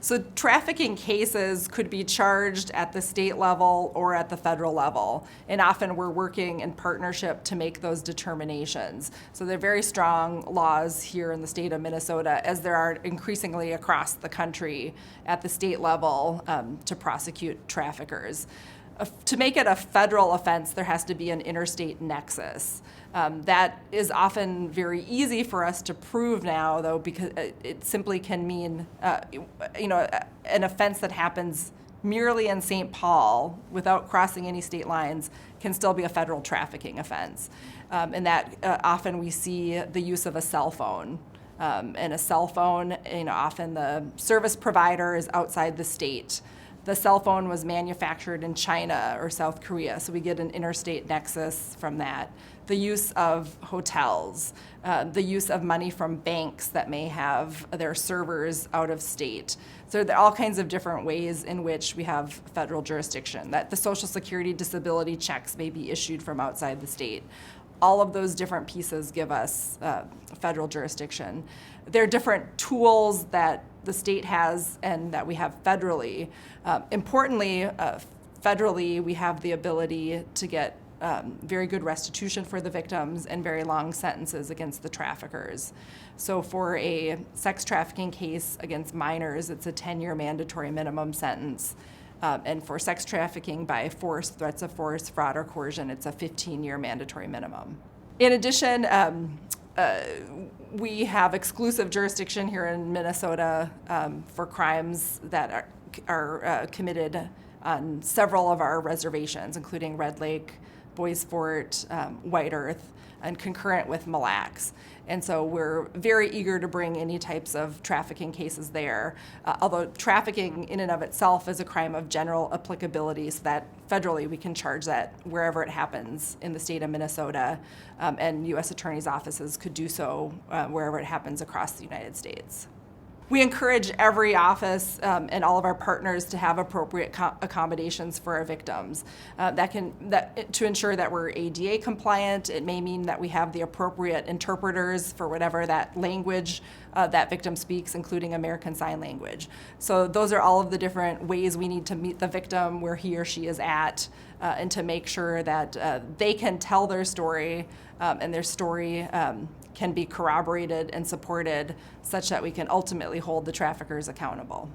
So trafficking cases could be charged at the state level or at the federal level, and often we're working in partnership to make those determinations. So there are very strong laws here in the state of Minnesota, as there are increasingly across the country at the state level, to prosecute traffickers. To make it a federal offense, there has to be an interstate nexus. That is often very easy for us to prove now, though, because it simply can mean, an offense that happens merely in St. Paul without crossing any state lines can still be a federal trafficking offense. And that often we see the use of a cell phone. And a cell phone, often the service provider is outside the state. The cell phone was manufactured in China or South Korea, so we get an interstate nexus from that. The use of hotels, the use of money from banks that may have their servers out of state. So there are all kinds of different ways in which we have federal jurisdiction, that the Social Security disability checks may be issued from outside the state. All of those different pieces give us federal jurisdiction. There are different tools that the state has and that we have federally. Importantly, federally, we have the ability to get very good restitution for the victims and very long sentences against the traffickers. So for a sex trafficking case against minors, it's a 10-year mandatory minimum sentence. And for sex trafficking by force, threats of force, fraud, or coercion, it's a 15-year mandatory minimum. In addition, we have exclusive jurisdiction here in Minnesota for crimes that are committed on several of our reservations, including Red Lake, Bois Fort, White Earth, and concurrent with Mille Lacs. And so we're very eager to bring any types of trafficking cases there, although trafficking in and of itself is a crime of general applicability, so that federally we can charge that wherever it happens in the state of Minnesota, and U.S. attorneys' offices could do so wherever it happens across the United States. We encourage every office and all of our partners to have appropriate accommodations for our victims. To ensure that we're ADA compliant, it may mean that we have the appropriate interpreters for whatever that language that victim speaks, including American Sign Language. So those are all of the different ways we need to meet the victim where he or she is at, and to make sure that they can tell their story and their story can be corroborated and supported such that we can ultimately hold the traffickers accountable.